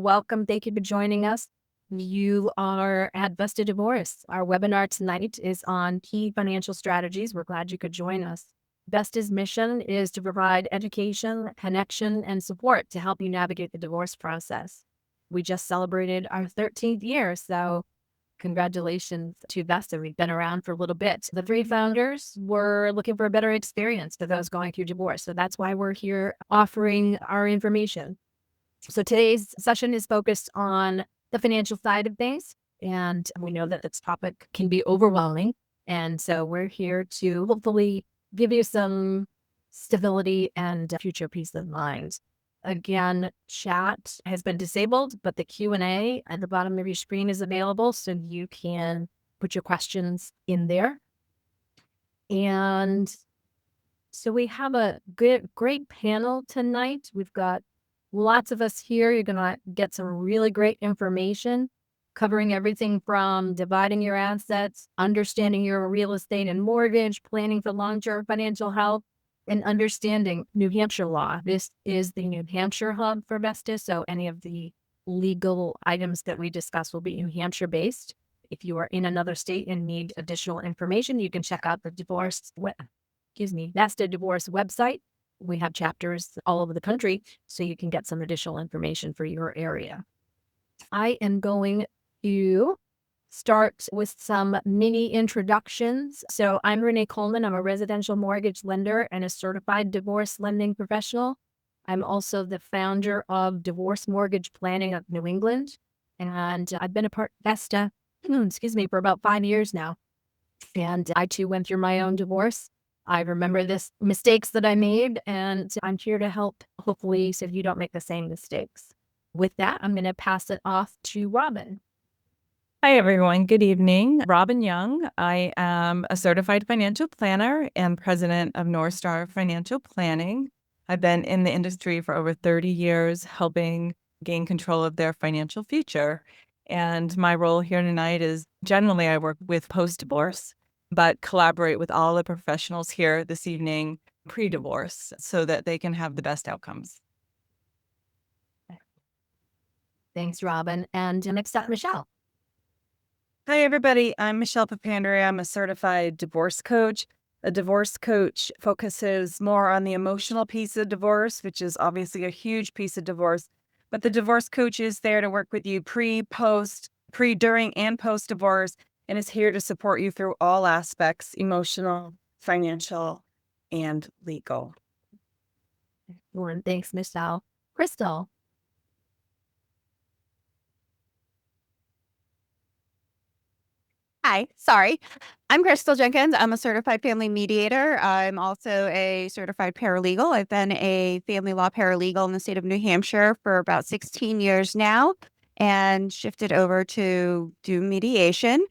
Welcome. Thank you for joining us. You are at Vesta Divorce. Our webinar tonight is on key financial strategies. We're glad you could join us. Vesta's mission is to provide education, connection, and support to help you navigate the divorce process. We just celebrated our 13th year, so congratulations to Vesta. We've been around for a little bit. The three founders were looking for a better experience for those going through divorce. So that's why we're here offering our information. So today's session is focused on the financial side of things. And we know that this topic can be overwhelming. And so we're here to hopefully give you some stability and future peace of mind. Again, chat has been disabled, but the Q&A at the bottom of your screen is available, so you can put your questions in there. And so we have a great panel tonight. We've got lots of us here. You're going to get some really great information covering everything from dividing your assets, understanding your real estate and mortgage, planning for long-term financial health, and understanding New Hampshire law. This is the New Hampshire Hub for Vesta, so any of the legal items that we discuss will be New Hampshire based. If you are in another state and need additional information, you can check out the Vesta Divorce website. We have chapters all over the country, so you can get some additional information for your area. I am going to start with some mini introductions. So I'm Renee Coleman. I'm a residential mortgage lender and a certified divorce lending professional. I'm also the founder of Divorce Mortgage Planning of New England. And I've been a part of Vesta, for about 5 years now. And I too went through my own divorce. I remember the mistakes that I made, and I'm here to help, hopefully, so you don't make the same mistakes. With that, I'm going to pass it off to Robin. Hi, everyone. Good evening. Robin Young. I am a certified financial planner and president of North Star Financial Planning. I've been in the industry for over 30 years, helping gain control of their financial future. And my role here tonight is generally I work with post-divorce, but collaborate with all the professionals here this evening pre-divorce so that they can have the best outcomes. Thanks, Robin. And next up, Michelle. Hi, everybody. I'm Michelle Papandrea. I'm a certified divorce coach. A divorce coach focuses more on the emotional piece of divorce, which is obviously a huge piece of divorce. But the divorce coach is there to work with you pre, during, and post-divorce, and is here to support you through all aspects, emotional, financial, and legal. Excellent. Thanks, Michelle. Crystal. Hi, sorry. I'm Crystal Jenkins. I'm a certified family mediator. I'm also a certified paralegal. I've been a family law paralegal in the state of New Hampshire for about 16 years now and shifted over to do mediation.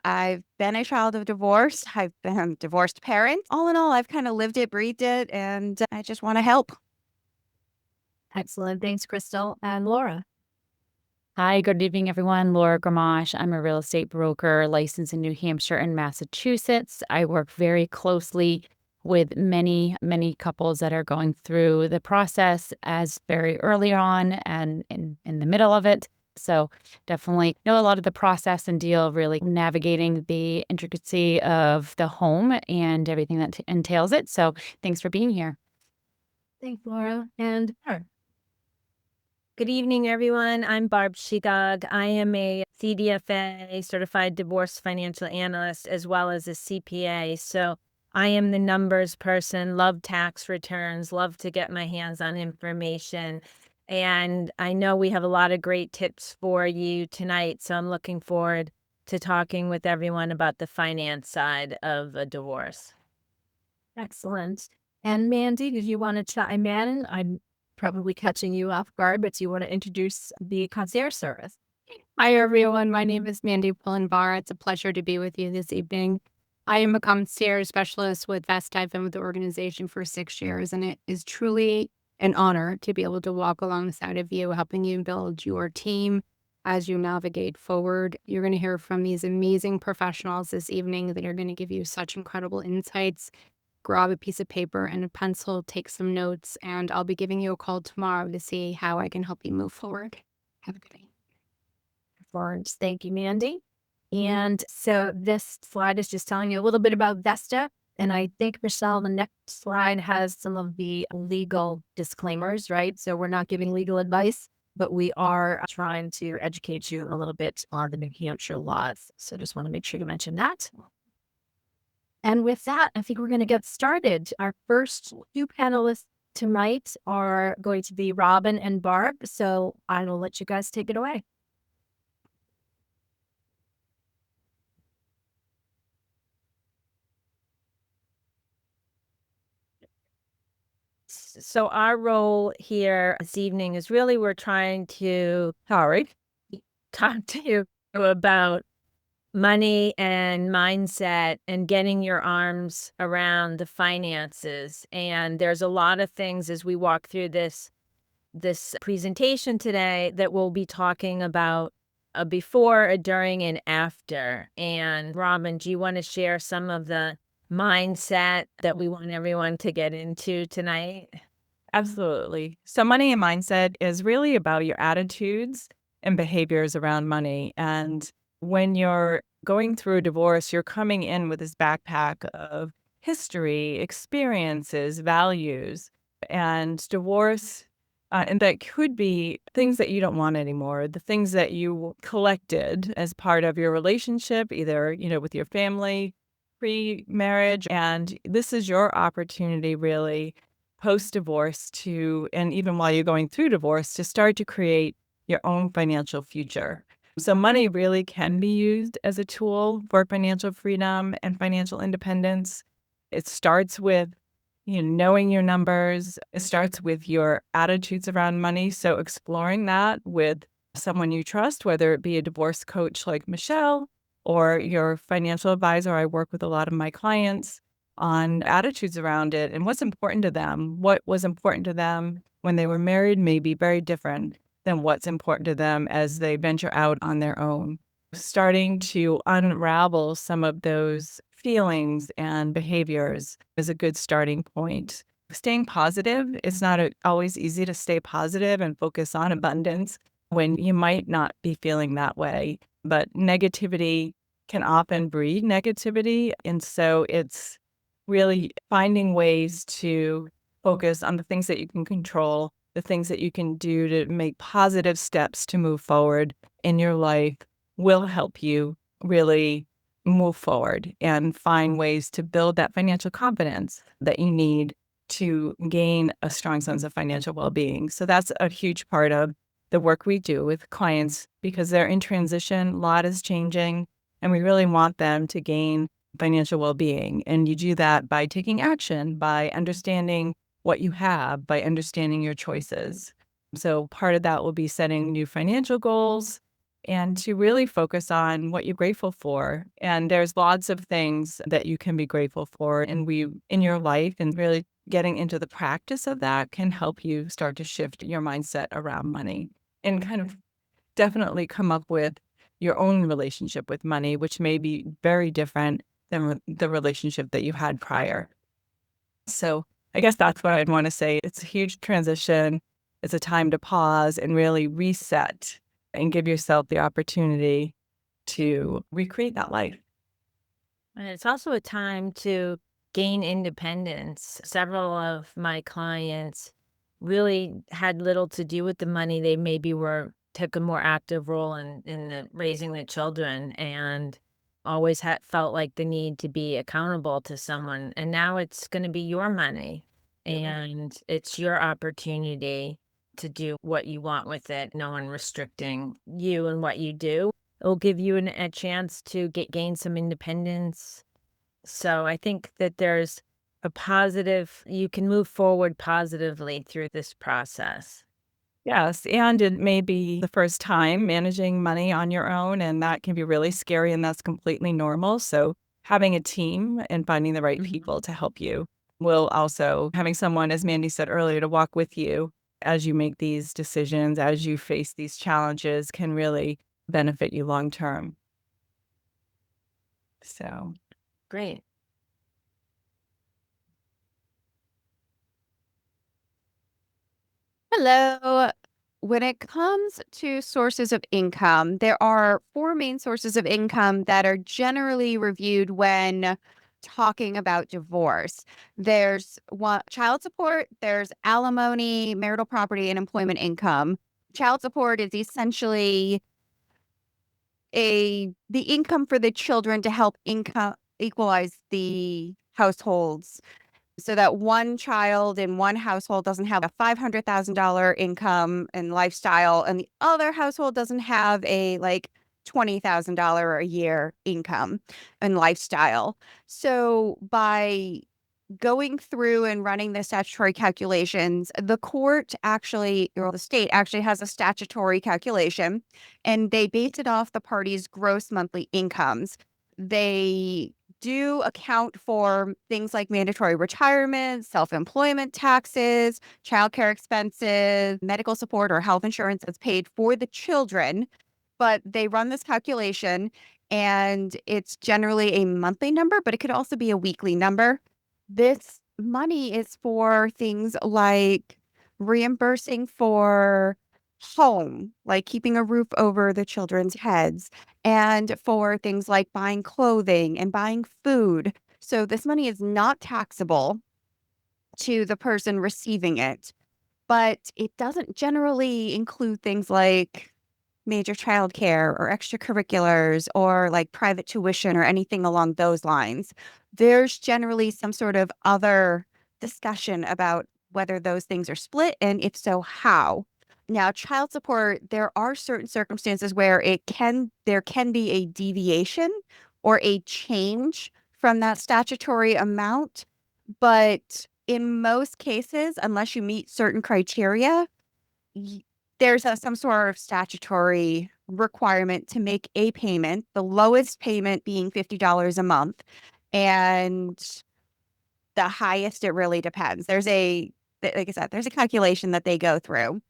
I've been a child of divorce. I've been a divorced parent. All in all, I've kind of lived it, breathed it, and I just want to help. Excellent. Thanks, Crystal. And Laura. Hi, good evening, everyone. Laura Gramash. I'm a real estate broker licensed in New Hampshire and Massachusetts. I work very closely with many couples that are going through the process as very early on and in the middle of it. So definitely know a lot of the process and deal really navigating the intricacy of the home and everything that entails it. So thanks for being here. Thanks, Laura. And her. Good evening, everyone. I'm Barb Shigog. I am a CDFA certified divorce financial analyst as well as a CPA. So I am the numbers person, love tax returns, love to get my hands on information. And I know we have a lot of great tips for you tonight. So I'm looking forward to talking with everyone about the finance side of a divorce. Excellent. And Mandy, did you want to chime in? I'm probably catching you off guard, but do you want to introduce the concierge service? Hi, everyone. My name is Mandy Pullenbar. It's a pleasure to be with you this evening. I am a concierge specialist with Vesta. I've been with the organization for 6 years, and it is truly an honor to be able to walk alongside of you, helping you build your team as you navigate forward. You're going to hear from these amazing professionals this evening that are going to give you such incredible insights. Grab a piece of paper and a pencil, take some notes, and I'll be giving you a call tomorrow to see how I can help you move forward. Have a good day. Florence. Thank you, Mandy. And so this slide is just telling you a little bit about Vesta. And I think, Michelle, the next slide has some of the legal disclaimers, right? So we're not giving legal advice, but we are trying to educate you a little bit on the New Hampshire laws. So just want to make sure to mention that. And with that, I think we're going to get started. Our first two panelists tonight are going to be Robin and Barb. So I will let you guys take it away. So our role here this evening is really we're trying to talk to you about money and mindset and getting your arms around the finances. And there's a lot of things as we walk through this presentation today that we'll be talking about a before, a during, and after. And Robin, do you want to share some of the mindset that we want everyone to get into tonight? Absolutely. So money and mindset is really about your attitudes and behaviors around money. And when you're going through a divorce, you're coming in with this backpack of history, experiences, values, and divorce. And that could be things that you don't want anymore, the things that you collected as part of your relationship, either, with your family, pre-marriage. And this is your opportunity really post-divorce and even while you're going through divorce, to start to create your own financial future. So money really can be used as a tool for financial freedom and financial independence. It starts with knowing your numbers. It starts with your attitudes around money. So exploring that with someone you trust, whether it be a divorce coach like Michelle or your financial advisor. I work with a lot of my clients on attitudes around it and what's important to them. What was important to them when they were married may be very different than what's important to them as they venture out on their own. Starting to unravel some of those feelings and behaviors is a good starting point. Staying positive, it's not always easy to stay positive and focus on abundance when you might not be feeling that way. But negativity can often breed negativity. And so it's really finding ways to focus on the things that you can control, the things that you can do to make positive steps to move forward in your life will help you really move forward and find ways to build that financial confidence that you need to gain a strong sense of financial well-being. So that's a huge part of the work we do with clients because they're in transition, a lot is changing, and we really want them to gain financial well-being. And you do that by taking action, by understanding what you have, by understanding your choices. So part of that will be setting new financial goals and to really focus on what you're grateful for. And there's lots of things that you can be grateful for in your life, and really getting into the practice of that can help you start to shift your mindset around money and kind of definitely come up with your own relationship with money, which may be very different than the relationship that you had prior. So I guess that's what I'd want to say. It's a huge transition. It's a time to pause and really reset and give yourself the opportunity to recreate that life. And it's also a time to gain independence. Several of my clients really had little to do with the money. They maybe took a more active role in raising the children and always felt like the need to be accountable to someone. And now it's going to be your money and it's your opportunity to do what you want with it. No one restricting you and what you do. It'll give you a chance to gain some independence. So I think that there's you can move forward positively through this process. Yes, and it may be the first time managing money on your own, and that can be really scary, and that's completely normal. So having a team and finding the right people to help you will also, having someone, as Mandy said earlier, to walk with you as you make these decisions, as you face these challenges, can really benefit you long term. So great. Hello. when it comes to sources of income, there are four main sources of income that are generally reviewed when talking about divorce. There's one, child support, there's alimony, marital property, and employment income. Child support is essentially the income for the children to help income equalize the households so that one child in one household doesn't have a $500,000 income and lifestyle, and the other household doesn't have a like $20,000 a year income and lifestyle. So by going through and running the statutory calculations, the court actually, or the state actually has a statutory calculation, and they base it off the parties' gross monthly incomes. They do account for things like mandatory retirement, self-employment taxes, childcare expenses, medical support or health insurance that's paid for the children. But they run this calculation and it's generally a monthly number, but it could also be a weekly number. This money is for things like reimbursing for home, like keeping a roof over the children's heads, and for things like buying clothing and buying food. So this money is not taxable to the person receiving it, but it doesn't generally include things like major childcare or extracurriculars or like private tuition or anything along those lines. There's generally some sort of other discussion about whether those things are split, and if so, how. Now, child support, there are certain circumstances where there can be a deviation or a change from that statutory amount, but in most cases, unless you meet certain criteria, there's some sort of statutory requirement to make a payment, the lowest payment being $50 a month. And the highest, it really depends. Like I said, there's a calculation that they go through.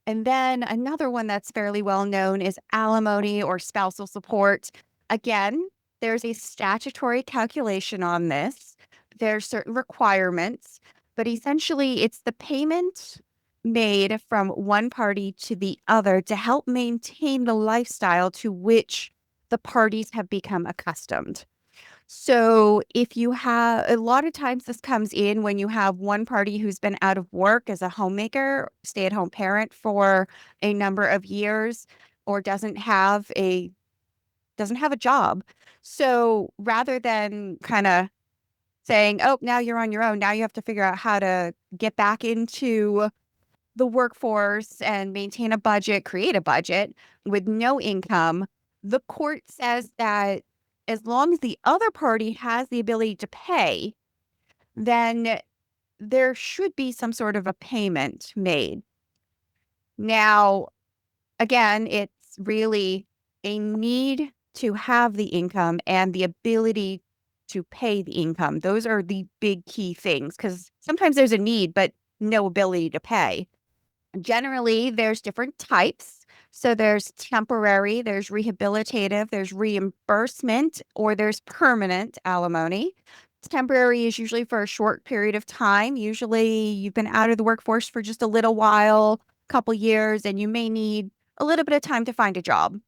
And then another one that's fairly well known is alimony or spousal support. Again, there's a statutory calculation on this. There's certain requirements, but essentially it's the payment made from one party to the other to help maintain the lifestyle to which the parties have become accustomed. So if you have, a lot of times this comes in when you have one party who's been out of work as a homemaker, stay-at-home parent for a number of years, or doesn't have a job. So rather than kind of saying, "Oh, now you're on your own. Now you have to figure out how to get back into the workforce and maintain a budget, create a budget with no income," the court says that as long as the other party has the ability to pay, then there should be some sort of a payment made. Now, again, it's really a need to have the income and the ability to pay the income. Those are the big key things, because sometimes there's a need, but no ability to pay. Generally, there's different types. So there's temporary, there's rehabilitative, there's reimbursement, or there's permanent alimony. Temporary is usually for a short period of time. Usually you've been out of the workforce for just a little while, couple years, and you may need a little bit of time to find a job.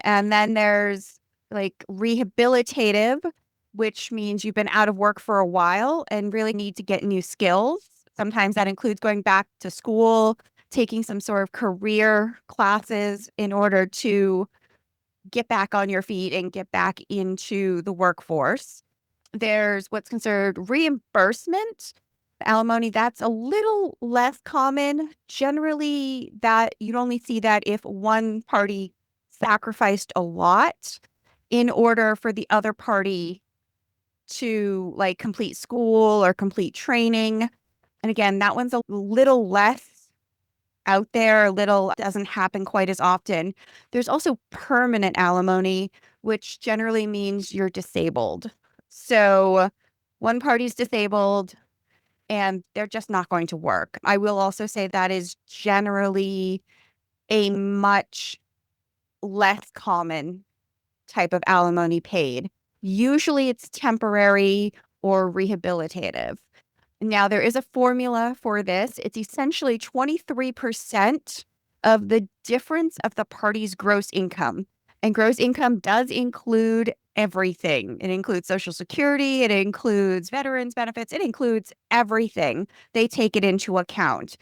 And then there's like rehabilitative, which means you've been out of work for a while and really need to get new skills. Sometimes that includes going back to school, taking some sort of career classes in order to get back on your feet and get back into the workforce. There's what's considered reimbursement alimony. That's a little less common. Generally, that you'd only see that if one party sacrificed a lot in order for the other party to like complete school or complete training. And again, that one's a little less out there, doesn't happen quite as often. There's also permanent alimony, which generally means you're disabled. So one party's disabled and they're just not going to work. I will also say that is generally a much less common type of alimony paid. Usually it's temporary or rehabilitative. Now, there is a formula for this. It's essentially 23% of the difference of the party's gross income. And gross income does include everything. It includes Social Security, it includes veterans benefits, it includes everything. They take it into account.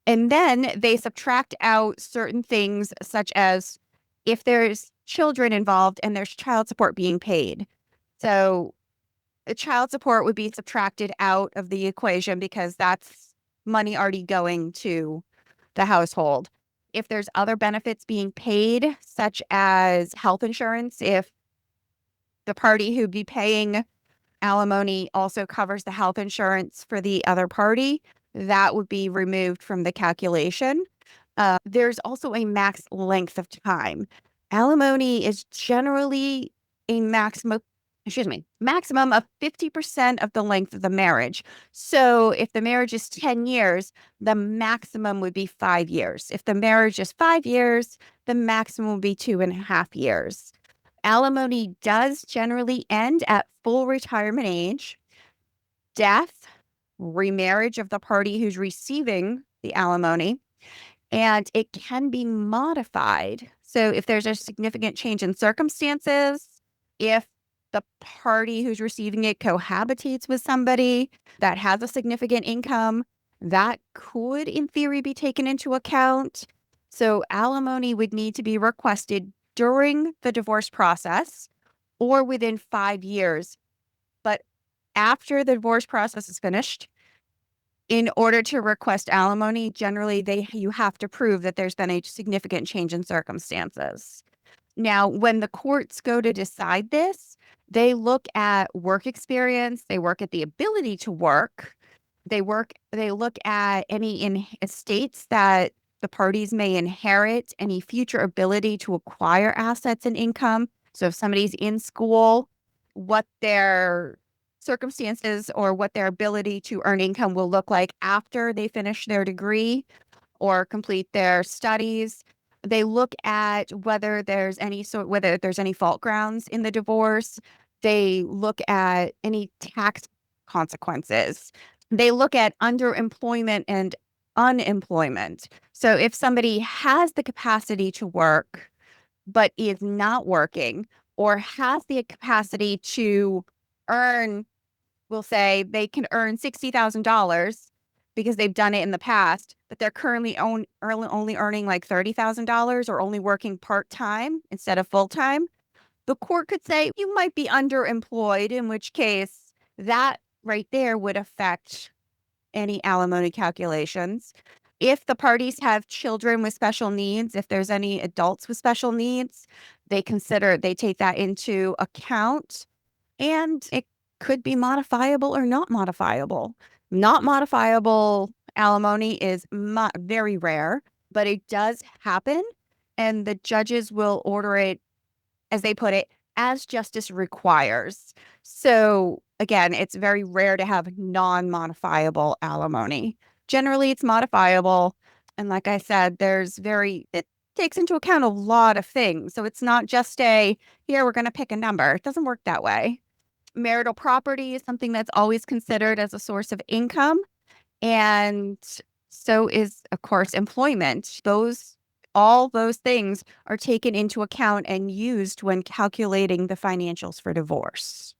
And then they subtract out certain things, such as if there's children involved and there's child support being paid. So child support would be subtracted out of the equation because that's money already going to the household. If there's other benefits being paid, such as health insurance, if the party who'd be paying alimony also covers the health insurance for the other party, that would be removed from the calculation. There's also a max length of time. Alimony is generally a maximum of 50% of the length of the marriage. So if the marriage is 10 years, the maximum would be 5 years. If the marriage is 5 years, the maximum would be 2.5 years. Alimony does generally end at full retirement age, death, remarriage of the party who's receiving the alimony, and it can be modified. So if there's a significant change in circumstances, if the party who's receiving it cohabitates with somebody that has a significant income, that could, in theory, be taken into account. So alimony would need to be requested during the divorce process or within 5 years. But after the divorce process is finished, in order to request alimony, generally you have to prove that there's been a significant change in circumstances. Now, when the courts go to decide this, they look at work experience, they work at the ability to work, they look at any estates that the parties may inherit, any future ability to acquire assets and income. So if somebody's in school, what their circumstances or what their ability to earn income will look like after they finish their degree or complete their studies. They look at whether there's any fault grounds in the divorce. They look at any tax consequences. They look at underemployment and unemployment. So if somebody has the capacity to work but is not working, or has the capacity to earn, we'll say they can earn $60,000 because they've done it in the past, but they're currently only earning like $30,000 or only working part-time instead of full-time, the court could say you might be underemployed, in which case that right there would affect any alimony calculations. If the parties have children with special needs, if there's any adults with special needs, they take that into account, and it could be modifiable or not modifiable. Not modifiable alimony is very rare, but it does happen, and the judges will order it, as they put it, as justice requires. So again, it's very rare to have non-modifiable alimony. Generally, it's modifiable. And like I said, it takes into account a lot of things. So it's not just here, we're going to pick a number. It doesn't work that way. Marital property is something that's always considered as a source of income. And so is, of course, employment. All those things are taken into account and used when calculating the financials for divorce.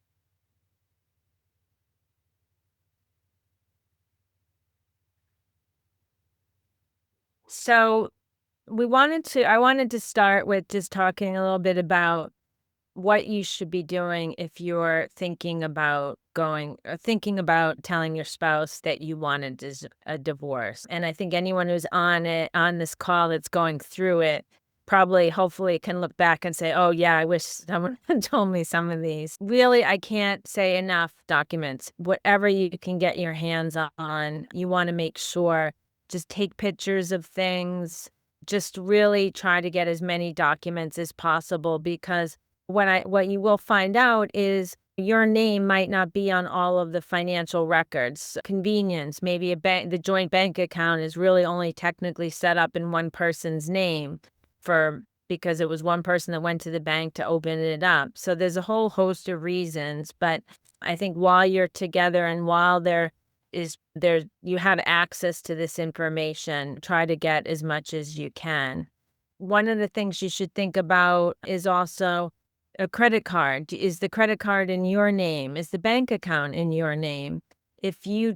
So I wanted to start with just talking a little bit about what you should be doing if you're thinking about telling your spouse that you wanted a divorce. And I think anyone who's on this call that's going through it hopefully can look back and say, oh yeah, I wish someone had told me some of these. Really, I can't say enough. Documents, whatever you can get your hands on, you want to make sure, just take pictures of things, just really try to get as many documents as possible, because what you will find out is your name might not be on all of the financial records. Convenience, maybe the joint bank account is really only technically set up in one person's name because it was one person that went to the bank to open it up. So there's a whole host of reasons, but I think while you're together and while there is there, you have access to this information. Try to get as much as you can. One of the things you should think about is also a credit card. Is the credit card in your name? Is the bank account in your name? If you're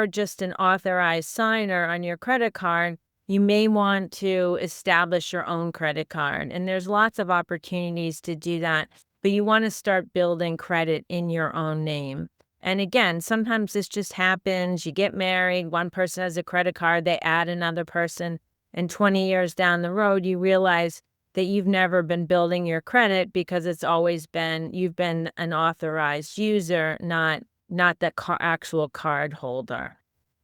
just an authorized signer on your credit card, you may want to establish your own credit card. And there's lots of opportunities to do that, but you want to start building credit in your own name. And again, sometimes this just happens. You get married, one person has a credit card, they add another person, and 20 years down the road, you realize that you've never been building your credit because it's always been, you've been an authorized user, not the actual card holder.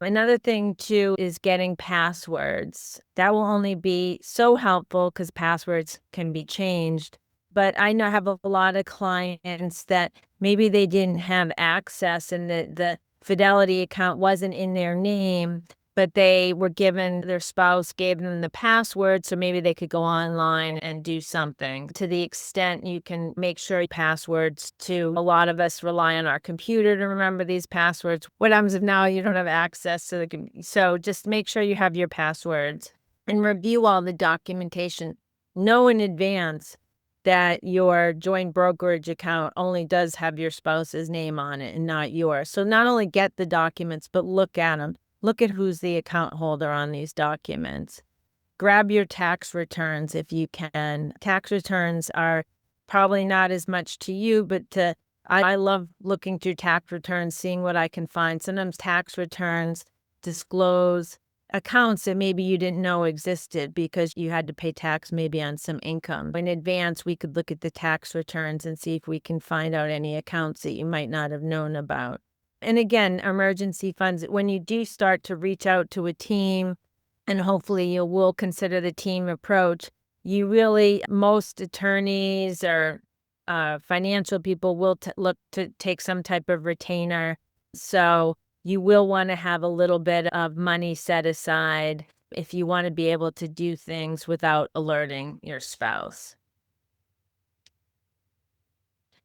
Another thing too is getting passwords. That will only be so helpful because passwords can be changed. But I know I have a lot of clients that maybe they didn't have access and the Fidelity account wasn't in their name, but they were given, their spouse gave them the password, so maybe they could go online and do something. To the extent you can make sure passwords too. A lot of us rely on our computer to remember these passwords. What happens if now you don't have access to the computer? So just make sure you have your passwords and review all the documentation. Know in advance that your joint brokerage account only does have your spouse's name on it and not yours. So not only get the documents, but look at them. Look at who's the account holder on these documents. Grab your tax returns if you can. Tax returns are probably not as much to you, but I love looking through tax returns, seeing what I can find. Sometimes tax returns disclose accounts that maybe you didn't know existed because you had to pay tax maybe on some income. In advance, we could look at the tax returns and see if we can find out any accounts that you might not have known about. And again, emergency funds, when you do start to reach out to a team, and hopefully you will consider the team approach, most attorneys or financial people will look to take some type of retainer. So you will want to have a little bit of money set aside if you want to be able to do things without alerting your spouse.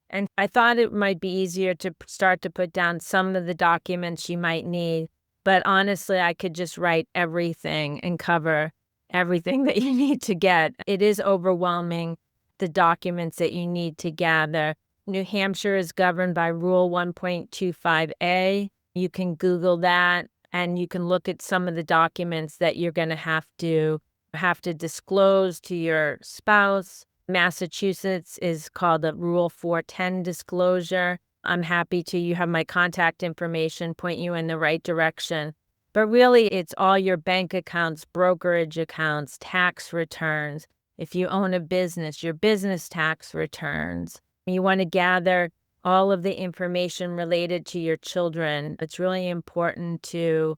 And I thought it might be easier to start to put down some of the documents you might need. But honestly, I could just write everything and cover everything that you need to get. It is overwhelming, the documents that you need to gather. New Hampshire is governed by Rule 1.25a. You can Google that and you can look at some of the documents that you're going to have to disclose to your spouse. Massachusetts is called a Rule 410 disclosure. I'm happy to, you have my contact information, point you in the right direction. But really, it's all your bank accounts, brokerage accounts, tax returns. If you own a business, your business tax returns. You want to gather all of the information related to your children. It's really important to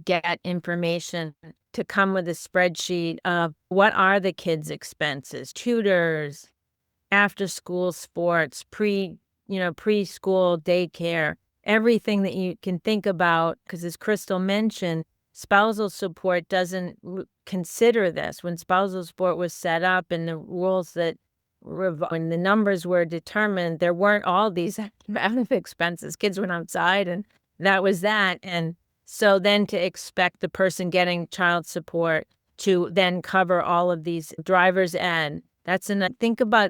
get information to come with a spreadsheet of what are the kids' expenses, tutors, after school sports, preschool, daycare, everything that you can think about. Because as Crystal mentioned, spousal support doesn't consider this. When spousal support was set up and the rules when the numbers were determined, there weren't all these expenses. Kids went outside and that was that. And so then to expect the person getting child support to then cover all of these driver's ed,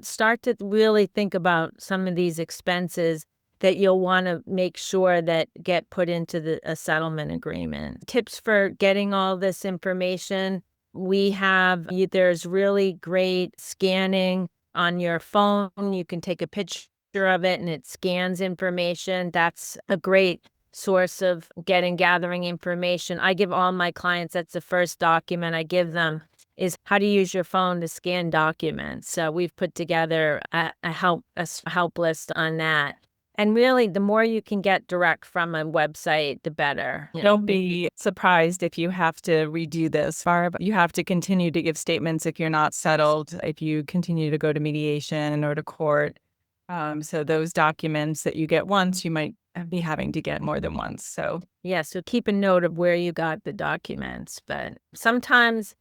start to really think about some of these expenses that you'll want to make sure that get put into a settlement agreement. Tips for getting all this information. There's really great scanning on your phone. You can take a picture of it and it scans information. That's a great source of gathering information. I give all my clients, that's the first document I give them, is how to use your phone to scan documents. So we've put together a help list on that. And really, the more you can get direct from a website, the better. Don't be surprised if you have to redo this. You have to continue to give statements if you're not settled, if you continue to go to mediation or to court. So those documents that you get once, you might be having to get more than once. So keep a note of where you got the documents. But sometimes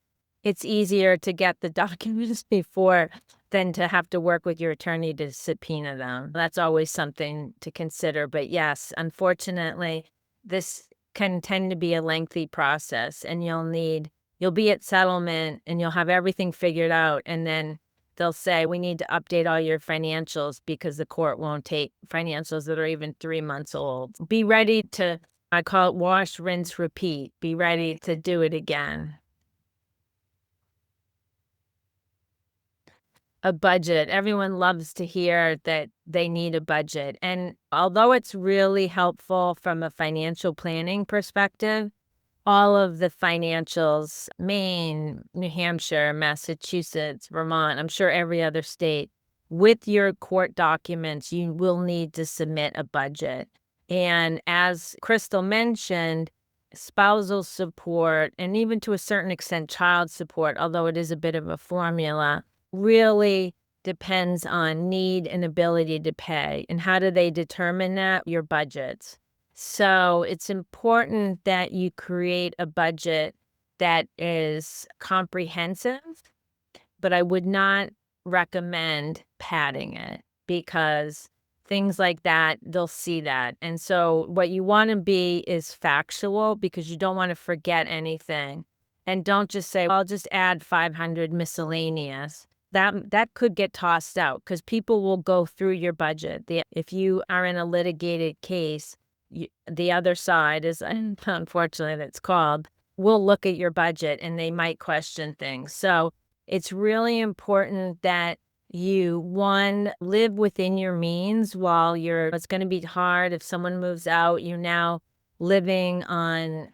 it's easier to get the documents before than to have to work with your attorney to subpoena them. That's always something to consider. But yes, unfortunately, this can tend to be a lengthy process, and you'll be at settlement and you'll have everything figured out. And then they'll say, we need to update all your financials because the court won't take financials that are even 3 months old. Be ready to, I call it wash, rinse, repeat. Be ready to do it again. A budget. Everyone loves to hear that they need a budget. And although it's really helpful from a financial planning perspective, all of the financials, Maine, New Hampshire, Massachusetts, Vermont, I'm sure every other state, with your court documents, you will need to submit a budget. And as Crystal mentioned, spousal support, and even to a certain extent, child support, although it is a bit of a formula, really depends on need and ability to pay. And how do they determine that? Your budgets. So it's important that you create a budget that is comprehensive, but I would not recommend padding it because things like that, they'll see that. And so what you want to be is factual because you don't want to forget anything. And don't just say, I'll just add 500 miscellaneous. That could get tossed out because people will go through your budget. If you are in a litigated case, the other side is, unfortunately that's called, will look at your budget and they might question things. So it's really important that you, one, live within your means while it's going to be hard if someone moves out, you're now living on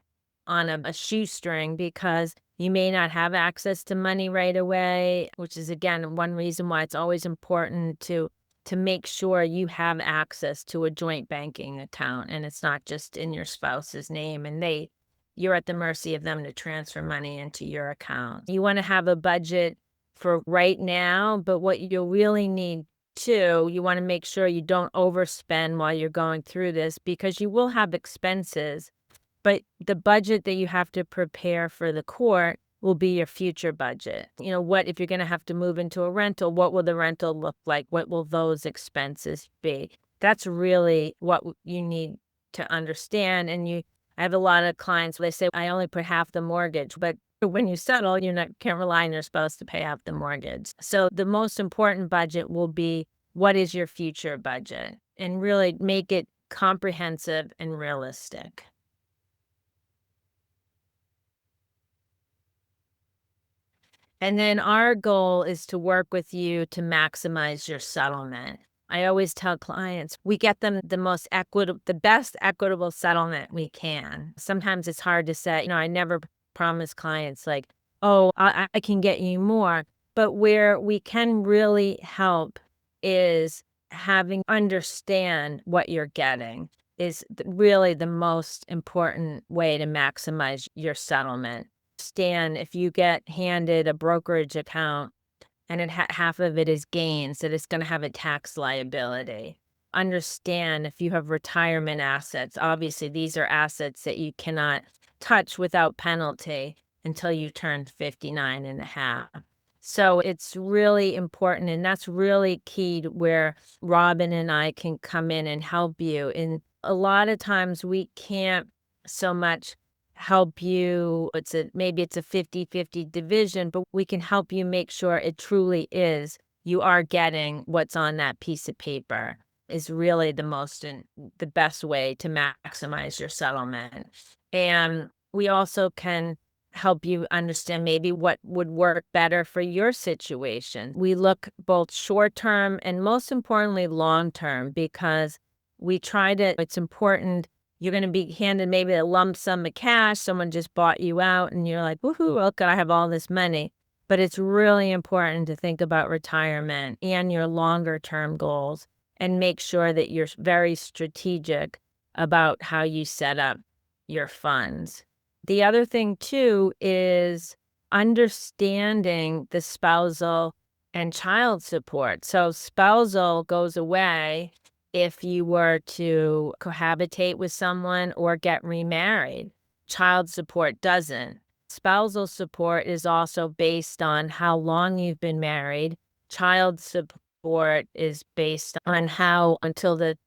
a shoestring because you may not have access to money right away, which is, again, one reason why it's always important to make sure you have access to a joint banking account and it's not just in your spouse's name and you're at the mercy of them to transfer money into your account. You want to have a budget for right now, but what you'll really need too, you want to make sure you don't overspend while you're going through this because you will have expenses. But the budget that you have to prepare for the court will be your future budget. What if you're going to have to move into a rental? What will the rental look like? What will those expenses be? That's really what you need to understand. And I have a lot of clients, they say, I only put half the mortgage. But when you settle, can't rely on your spouse to pay half the mortgage. So the most important budget will be, what is your future budget? And really make it comprehensive and realistic. And then our goal is to work with you to maximize your settlement. I always tell clients, we get them the best equitable settlement we can. Sometimes it's hard to say, I never promise clients like, oh, I can get you more. But where we can really help is having understand what you're getting is really the most important way to maximize your settlement. Understand if you get handed a brokerage account and half of it is gains, that it's going to have a tax liability. Understand if you have retirement assets. Obviously, these are assets that you cannot touch without penalty until you turn 59 and a half. So it's really important, and that's really key to where Robin and I can come in and help you. And a lot of times we can't so much help you. Maybe it's a 50-50 division, but we can help you make sure it truly is. You are getting what's on that piece of paper is really the best way to maximize your settlement. And we also can help you understand maybe what would work better for your situation. We look both short-term and most importantly, long-term, because it's important. You're going to be handed maybe a lump sum of cash. Someone just bought you out and you're like, woohoo, look, I have all this money. But it's really important to think about retirement and your longer term goals and make sure that you're very strategic about how you set up your funds. The other thing too is understanding the spousal and child support. So spousal goes away if you were to cohabitate with someone or get remarried. Child support doesn't. Spousal support is also based on how long you've been married child support is based on how until the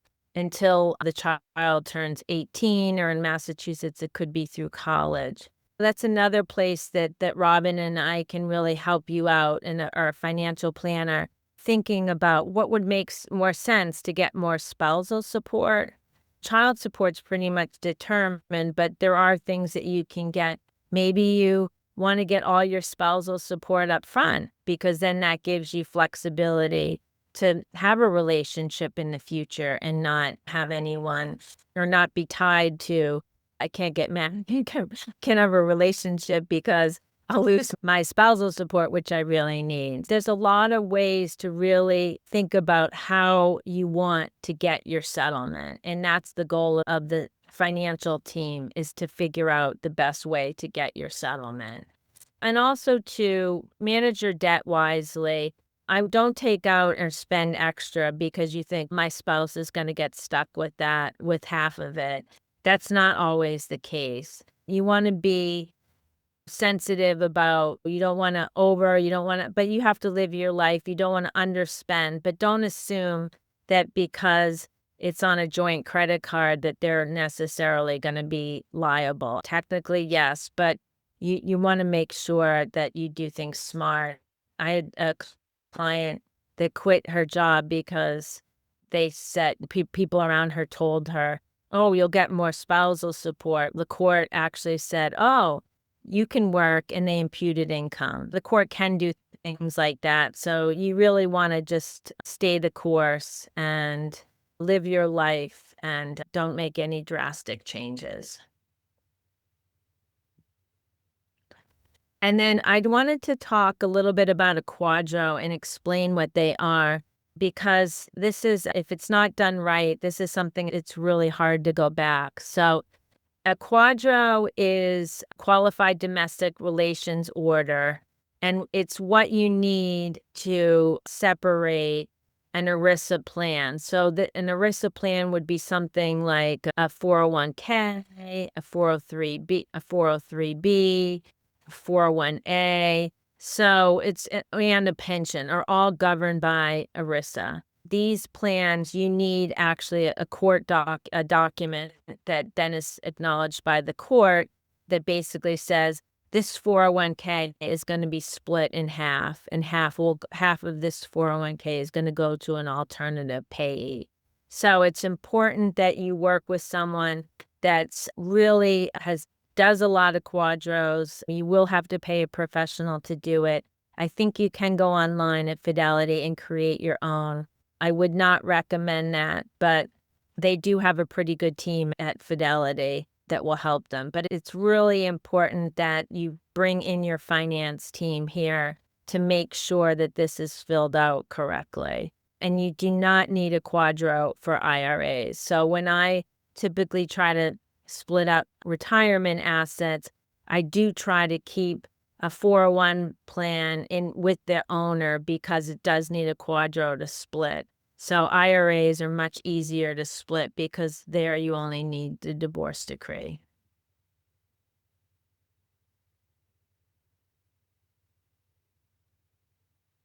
child turns 18, or in Massachusetts, it could be through college. That's another place that Robin and I can really help you out, and our financial planner, thinking about what would make more sense to get more spousal support. Child support's pretty much determined, but there are things that you can get. Maybe you want to get all your spousal support up front, because then that gives you flexibility to have a relationship in the future and not have anyone, or not be tied to, I can't get married, can't have a relationship because I'll lose my spousal support, which I really need. There's a lot of ways to really think about how you want to get your settlement. And that's the goal of the financial team, is to figure out the best way to get your settlement. And also to manage your debt wisely. I don't take out or spend extra because you think my spouse is going to get stuck with that, with half of it. That's not always the case. You want to be sensitive about, you don't want to, but you have to live your life. You don't want to underspend, but don't assume that because it's on a joint credit card that they're necessarily going to be liable. Technically, yes, but you want to make sure that you do things smart. I had a client that quit her job because they said, people around her told her, oh, you'll get more spousal support. The court actually said, oh, you can work, and they imputed income. The court can do things like that. So you really want to just stay the course and live your life and don't make any drastic changes. And then I wanted to talk a little bit about a QDRO and explain what they are, because this is, if it's not done right, this is something it's really hard to go back. So a QDRO is Qualified Domestic Relations Order, and it's what you need to separate an ERISA plan. So an ERISA plan would be something like a 401k, a 403b, a 403b, 401a. So and a pension are all governed by ERISA. These plans, you need actually a court document that then is acknowledged by the court that basically says this 401k is going to be split in half, and half of this 401k is going to go to an alternative payee. So it's important that you work with someone that's really does a lot of QDROs. You will have to pay a professional to do it. I think you can go online at Fidelity and create your own. I would not recommend that, but they do have a pretty good team at Fidelity that will help them. But it's really important that you bring in your finance team here to make sure that this is filled out correctly. And you do not need a QDRO for IRAs. So when I typically try to split up retirement assets, I do try to keep a 401 plan in with the owner, because it does need a QDRO to split. So IRAs are much easier to split because there you only need the divorce decree.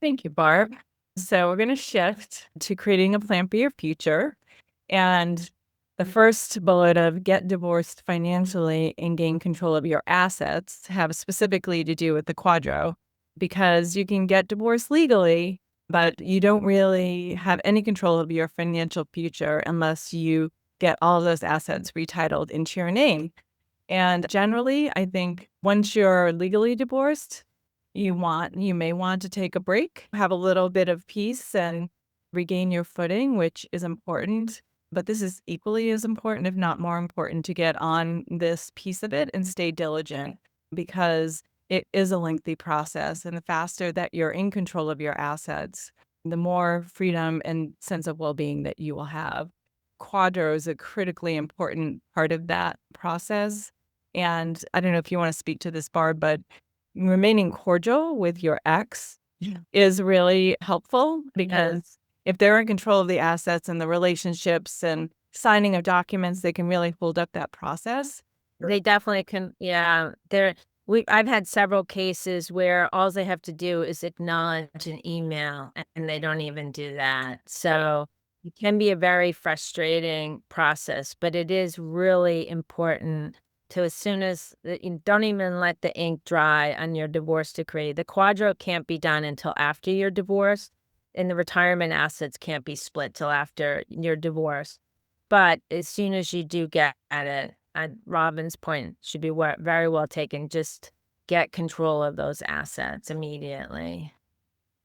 Thank you, Barb. So we're going to shift to creating a plan for your future. And the first bullet of get divorced financially and gain control of your assets have specifically to do with the QDRO, because you can get divorced legally, but you don't really have any control of your financial future unless you get all of those assets retitled into your name. And generally, I think once you're legally divorced, you may want to take a break, have a little bit of peace and regain your footing, which is important. But this is equally as important, if not more important, to get on this piece of it and stay diligent, because it is a lengthy process. And the faster that you're in control of your assets, the more freedom and sense of well-being that you will have. QDRO is a critically important part of that process. And I don't know if you want to speak to this, Barb, but remaining cordial with your ex is really helpful, because if they're in control of the assets and the relationships and signing of documents, they can really hold up that process. They definitely can. Yeah, I've had several cases where all they have to do is acknowledge an email and they don't even do that. So it can be a very frustrating process, but it is really important to, as soon as you don't even let the ink dry on your divorce decree. The QDRO can't be done until after your divorce, and the retirement assets can't be split till after your divorce. But as soon as you do get at it, Robin's point should be very well taken. Just get control of those assets immediately.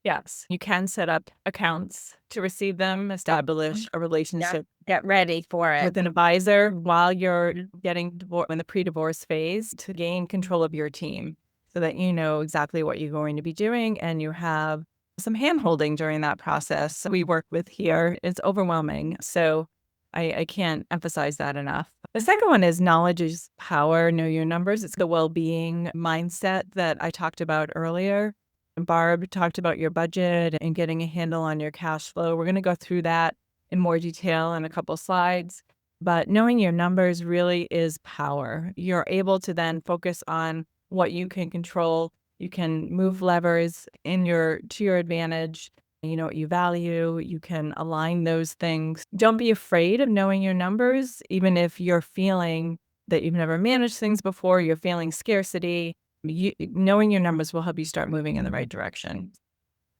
Yes, you can set up accounts to receive them, establish a relationship Get ready for it. with an advisor while you're getting in the pre-divorce phase to gain control of your team so that you know exactly what you're going to be doing and you have some hand-holding during that process. We work with here. It's overwhelming. So I can't emphasize that enough. The second one is knowledge is power. Know your numbers. It's the well-being mindset that I talked about earlier. Barb talked about your budget and getting a handle on your cash flow. We're going to go through that in more detail in a couple slides. But knowing your numbers really is power. You're able to then focus on what you can control. You can move levers to your advantage. You know what you value. You can align those things. Don't be afraid of knowing your numbers, even if you're feeling that you've never managed things before, you're feeling scarcity. Knowing your numbers will help you start moving in the right direction.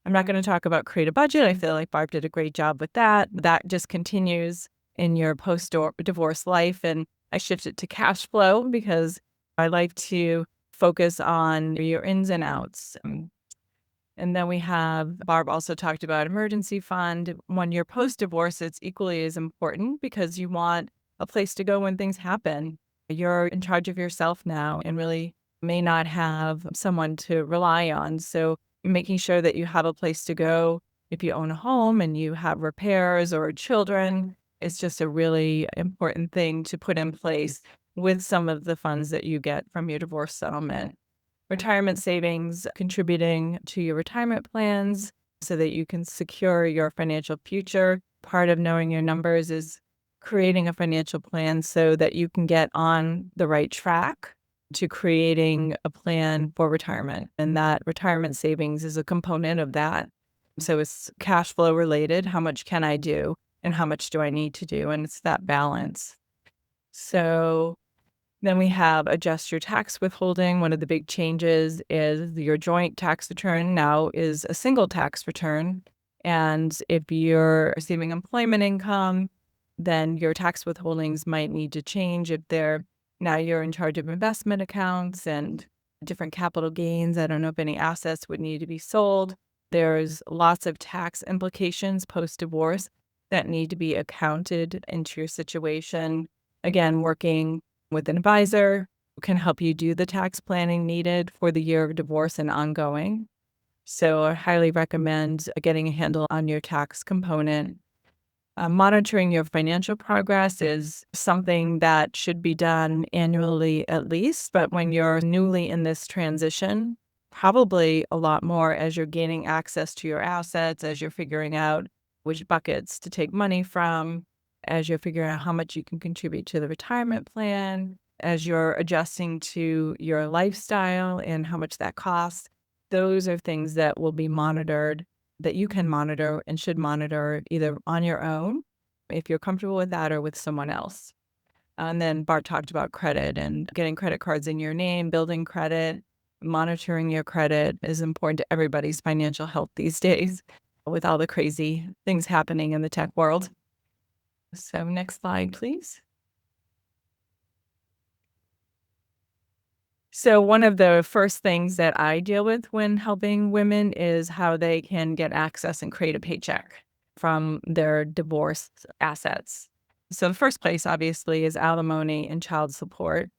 I'm not going to talk about create a budget. I feel like Barb did a great job with that. That just continues in your post-divorce life. And I shifted to cash flow because I like to focus on your ins and outs. And then we have, Barb also talked about emergency fund. When you're post-divorce, it's equally as important because you want a place to go when things happen. You're in charge of yourself now and really may not have someone to rely on. So making sure that you have a place to go if you own a home and you have repairs or children, it's just a really important thing to put in place with some of the funds that you get from your divorce settlement. Retirement savings, contributing to your retirement plans so that you can secure your financial future. Part of knowing your numbers is creating a financial plan so that you can get on the right track to creating a plan for retirement. And that retirement savings is a component of that. So it's cash flow related. How much can I do and how much do I need to do? And it's that balance. So then we have adjust your tax withholding. One of the big changes is your joint tax return now is a single tax return. And if you're receiving employment income, then your tax withholdings might need to change if now you're in charge of investment accounts and different capital gains. I don't know if any assets would need to be sold. There's lots of tax implications post-divorce that need to be accounted into your situation. Again, working with an advisor can help you do the tax planning needed for the year of divorce and ongoing. So I highly recommend getting a handle on your tax component. Monitoring your financial progress is something that should be done annually at least, but when you're newly in this transition, probably a lot more as you're gaining access to your assets, as you're figuring out which buckets to take money from, as you're figuring out how much you can contribute to the retirement plan, as you're adjusting to your lifestyle and how much that costs. Those are things that will be monitored, that you can monitor and should monitor either on your own, if you're comfortable with that, or with someone else. And then Bart talked about credit and getting credit cards in your name, building credit, monitoring your credit is important to everybody's financial health these days with all the crazy things happening in the tech world. So next slide, please. So one of the first things that I deal with when helping women is how they can get access and create a paycheck from their divorced assets. So the first place, obviously, is alimony and child support.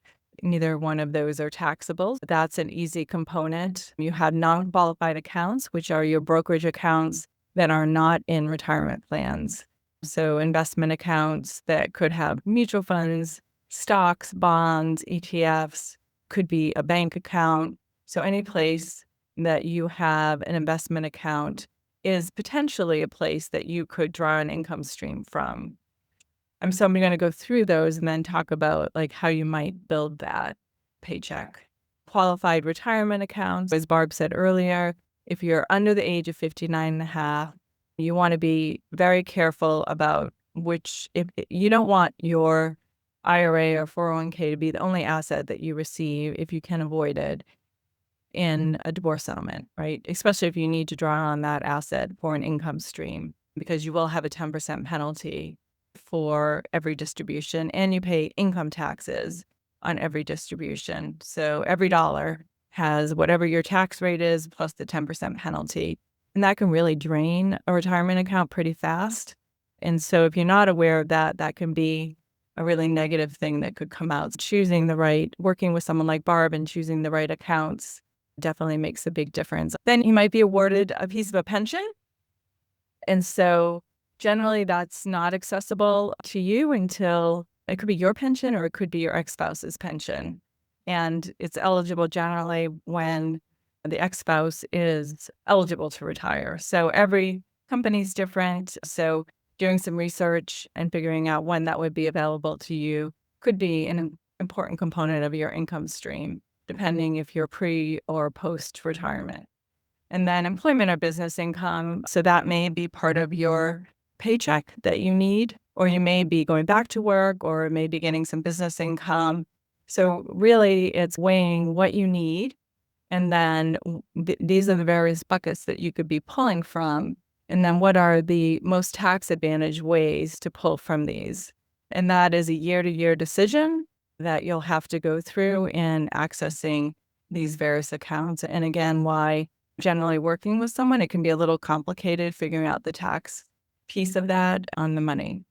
Neither one of those are taxable. That's an easy component. You have non-qualified accounts, which are your brokerage accounts that are not in retirement plans. So investment accounts that could have mutual funds, stocks, bonds, ETFs, could be a bank account. So any place that you have an investment account is potentially a place that you could draw an income stream from. So I'm going to go through those and then talk about like how you might build that paycheck. qualified retirement accounts. As Barb said earlier, if you're under the age of 59 and a half, you want to be very careful about if you don't want your IRA or 401k to be the only asset that you receive if you can avoid it in a divorce settlement, right? Especially if you need to draw on that asset for an income stream, because you will have a 10% penalty for every distribution, and you pay income taxes on every distribution. So every dollar has whatever your tax rate is plus the 10% penalty. And that can really drain a retirement account pretty fast. And so if you're not aware of that, that can be a really negative thing that could come out. Working with someone like Barb and choosing the right accounts definitely makes a big difference. Then you might be awarded a piece of a pension. And so generally that's not accessible to you until it could be your pension or it could be your ex-spouse's pension. And it's eligible generally when the ex-spouse is eligible to retire. So every company's different. So doing some research and figuring out when that would be available to you could be an important component of your income stream, depending if you're pre or post retirement. And then employment or business income. So that may be part of your paycheck that you need, or you may be going back to work, or maybe getting some business income. So really it's weighing what you need. And then these are the various buckets that you could be pulling from. And then what are the most tax advantage ways to pull from these? And that is a year-to-year decision that you'll have to go through in accessing these various accounts. And again, why generally working with someone, it can be a little complicated figuring out the tax piece of that on the money.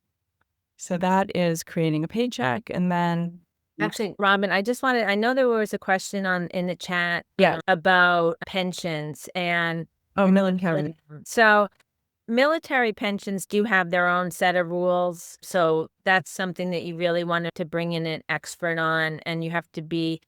So that is creating a paycheck. And then Actually, Robin, I know there was a question in the chat about pensions and military. So military pensions do have their own set of rules. So that's something that you really wanted to bring in an expert on, and you have to be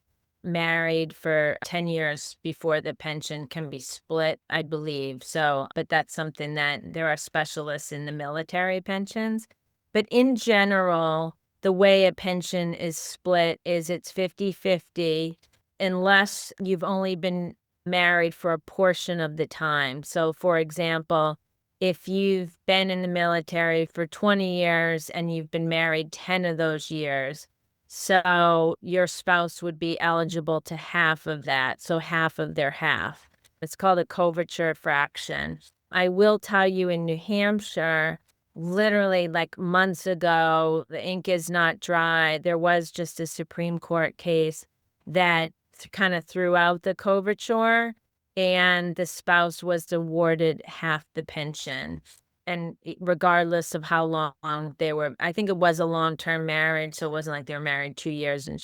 married for 10 years before the pension can be split, I believe. So, but that's something that there are specialists in the military pensions. But in general, the way a pension is split is it's 50-50 unless you've only been married for a portion of the time. So for example, if you've been in the military for 20 years and you've been married 10 of those years, so your spouse would be eligible to half of that, so half of their half. It's called a coverture fraction. I will tell you in New Hampshire, literally like months ago, the ink is not dry. There was just a Supreme Court case that kind of threw out the coverture, and the spouse was awarded half the pension. And regardless of how long they were, I think it was a long-term marriage, so it wasn't like they were married 2 years and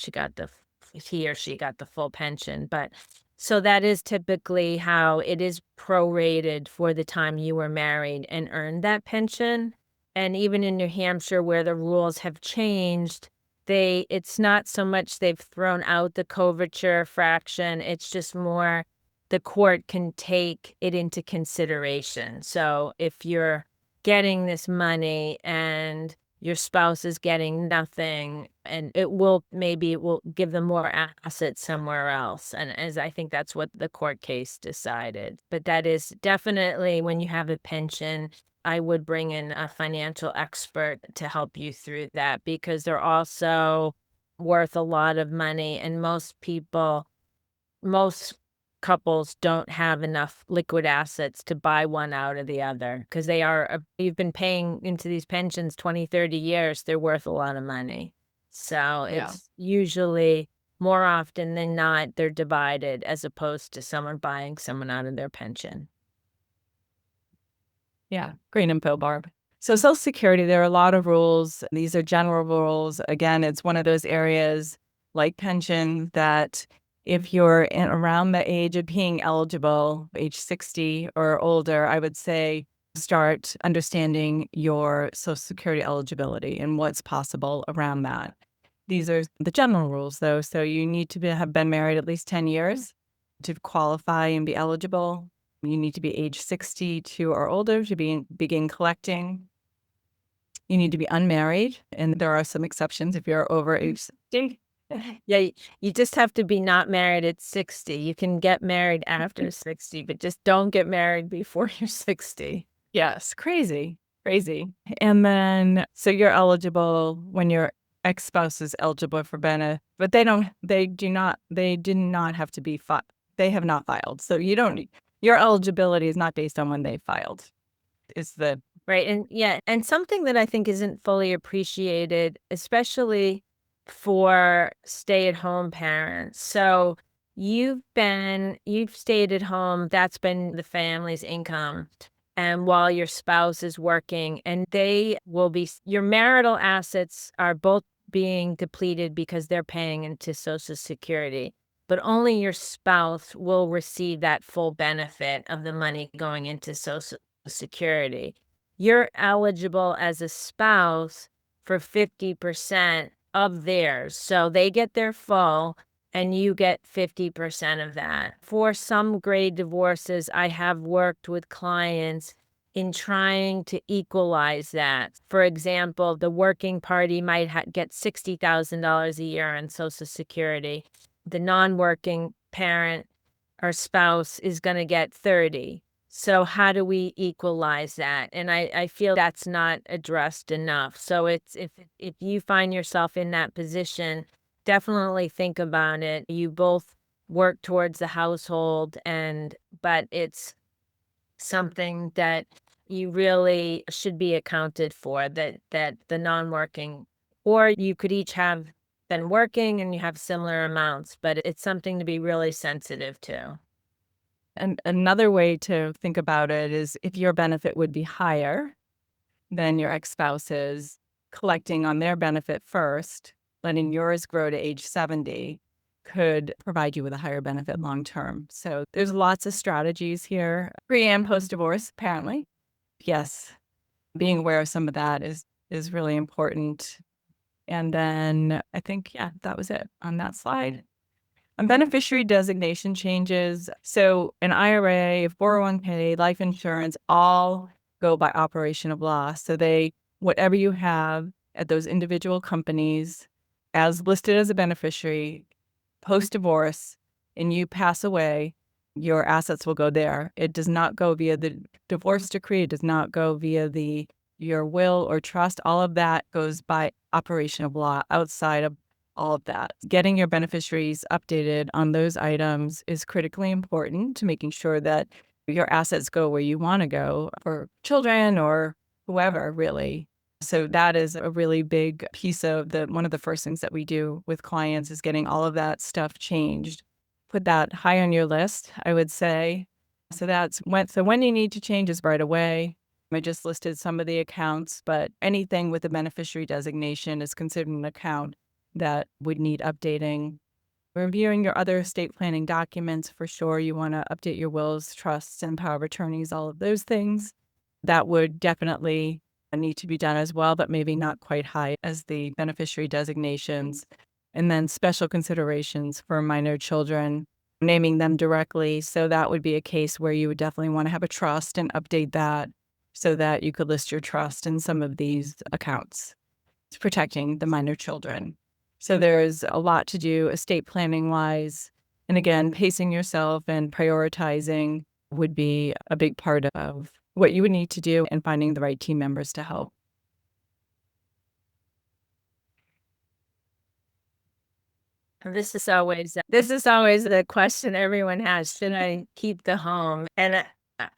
he or she got the full pension. But so that is typically how it is prorated for the time you were married and earned that pension. And even in New Hampshire, where the rules have changed, it's not so much they've thrown out the coverture fraction, it's just more the court can take it into consideration. So if you're getting this money and your spouse is getting nothing, and it will give them more assets somewhere else. And as I think that's what the court case decided. But that is definitely, when you have a pension, I would bring in a financial expert to help you through that, because they're also worth a lot of money. And most couples don't have enough liquid assets to buy one out of the other, because you've been paying into these pensions 20-30 years. They're worth a lot of money. So it's usually, more often than not, they're divided, as opposed to someone buying someone out of their pension. Yeah, great info, Barb. So Social Security, there are a lot of rules. These are general rules. Again, it's one of those areas like pension that if you're around the age of being eligible, age 60 or older, I would say start understanding your Social Security eligibility and what's possible around that. These are the general rules, though. So you need to have been married at least 10 years to qualify and be eligible. You need to be age 62 or older to begin collecting. You need to be unmarried, and there are some exceptions if you're over age 60. Yeah, you just have to be not married at 60. You can get married after 60, but just don't get married before you're 60. Yes, crazy, crazy. And then, so you're eligible when your ex-spouse is eligible for benefit, but they did not have to be they have not filed. So your eligibility is not based on when they filed. Is the Right. And something that I think isn't fully appreciated, especially for stay-at-home parents. So you've stayed at home, that's been the family's income. And while your spouse is working, and your marital assets are both being depleted because they're paying into Social Security, but only your spouse will receive that full benefit of the money going into Social Security. You're eligible as a spouse for 50% of theirs. So they get their full and you get 50% of that. For some grade divorces, I have worked with clients in trying to equalize that. For example, the working party might get $60,000 a year on Social Security. The non-working parent or spouse is going to get 30. So how do we equalize that? And I feel that's not addressed enough. So it's if you find yourself in that position, definitely think about it. You both work towards the household but it's something that you really should be accounted for, that the non-working, or you could each have been working and you have similar amounts, but it's something to be really sensitive to. And another way to think about it is if your benefit would be higher than your ex-spouse's, collecting on their benefit first, letting yours grow to age 70 could provide you with a higher benefit long term. So there's lots of strategies here, pre and post divorce, apparently. Yes, being aware of some of that is really important. And then I think, yeah, that was it on that slide. On beneficiary designation changes, so an IRA, 401k, life insurance, all go by operation of law. So whatever you have at those individual companies as listed as a beneficiary, post-divorce, and you pass away, your assets will go there. It does not go via the divorce decree. It does not go via your will or trust. All of that goes by operation of law outside of all of that. Getting your beneficiaries updated on those items is critically important to making sure that your assets go where you want to go for children or whoever, really. So that is a really big piece of one of the first things that we do with clients is getting all of that stuff changed. Put that high on your list, I would say. So when you need to change is right away. I just listed some of the accounts, but anything with a beneficiary designation is considered an account that would need updating. Reviewing your other estate planning documents, for sure. You want to update your wills, trusts, and power of attorneys, all of those things. That would definitely need to be done as well, but maybe not quite high as the beneficiary designations. And then special considerations for minor children, naming them directly. So that would be a case where you would definitely want to have a trust and update that so that you could list your trust in some of these accounts. It's protecting the minor children. So there's a lot to do estate planning wise. And again, pacing yourself and prioritizing would be a big part of what you would need to do and finding the right team members to help. This is always the question everyone has. Should I keep the home? And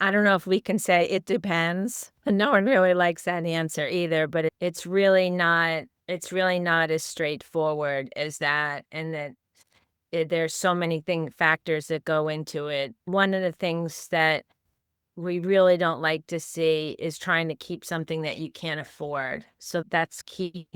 I don't know if we can say it depends. No one really likes that answer either, but it's really not as straightforward as that. And that there's so many factors that go into it. One of the things that we really don't like to see is trying to keep something that you can't afford. So that's key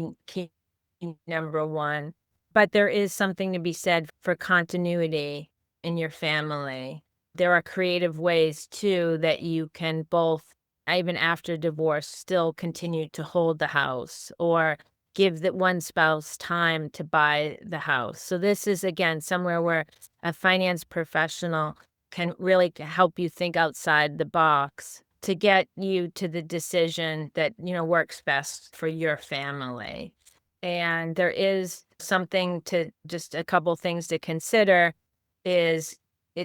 number one. But there is something to be said for continuity in your family. There are creative ways too that you can both, even after divorce, still continue to hold the house or give that one spouse time to buy the house. So this is, again, somewhere where a finance professional can really help you think outside the box to get you to the decision that, works best for your family. And there is just a couple things to consider is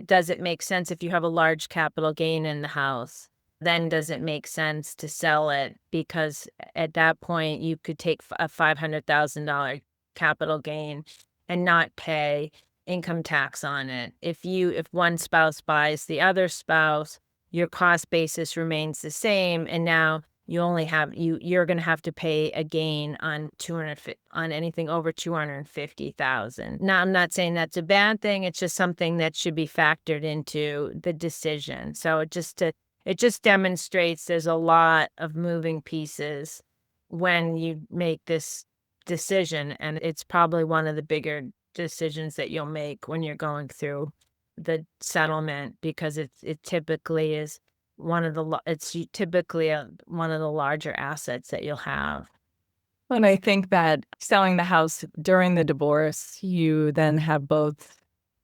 does it make sense if you have a large capital gain in the house? Then does it make sense to sell it? Because at that point you could take a $500,000 capital gain and not pay income tax on it. If one spouse buys the other spouse, your cost basis remains the same, and now you only have you're going to have to pay a gain on anything over 250,000. Now, I'm not saying that's a bad thing. It's just something that should be factored into the decision. So it just demonstrates there's a lot of moving pieces when you make this decision, and it's probably one of the bigger decisions that you'll make when you're going through the settlement, because it typically is one of the larger assets that you'll have. And I think that selling the house during the divorce, you then have both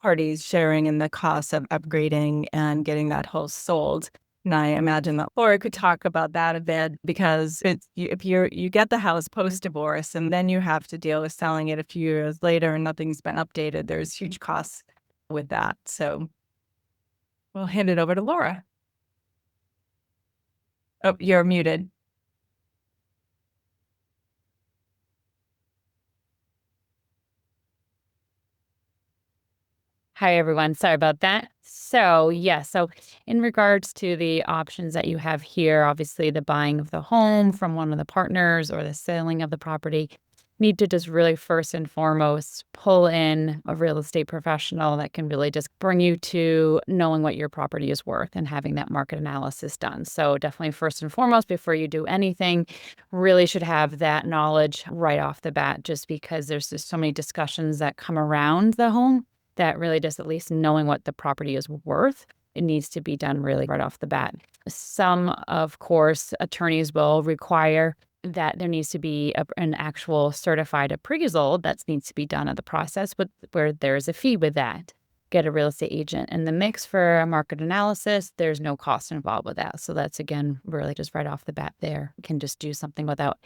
parties sharing in the cost of upgrading and getting that house sold. And I imagine that Laura could talk about that a bit, because if you get the house post-divorce and then you have to deal with selling it a few years later and nothing's been updated, there's huge costs with that. So we'll hand it over to Laura. Oh, you're muted. Hi, everyone. Sorry about that. So in regards to the options that you have here, obviously the buying of the home from one of the partners or the selling of the property, need to just really first and foremost pull in a real estate professional that can really just bring you to knowing what your property is worth and having that market analysis done. So definitely first and foremost, before you do anything, really should have that knowledge right off the bat, just because there's just so many discussions that come around the home that really just at least knowing what the property is worth, it needs to be done really right off the bat. Some, of course, attorneys will require that there needs to be an actual certified appraisal that needs to be done at the process, but where there's a fee with that. Get a real estate agent in the mix for a market analysis. There's no cost involved with that. So that's, again, really just right off the bat there. You can just do something without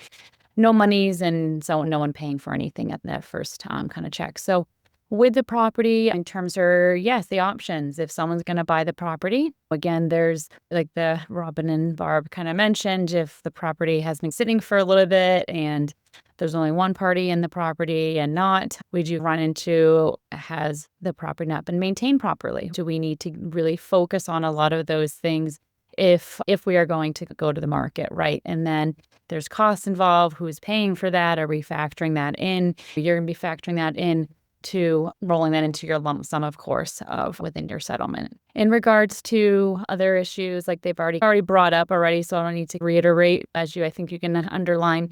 no monies, and so no one paying for anything at that first kind of check. So with the property, in terms of, yes, the options, if someone's going to buy the property, again, there's like the Robin and Barb kind of mentioned, if the property has been sitting for a little bit and there's only one party in the property and not, we do run into, has the property not been maintained properly? Do we need to really focus on a lot of those things if we are going to go to the market, right? And then there's costs involved. Who's paying for that? Are we factoring that in? You're going to be factoring that in to rolling that into your lump sum, of course, of within your settlement. In regards to other issues, like they've already brought up already, so I don't need to reiterate, I think you can underline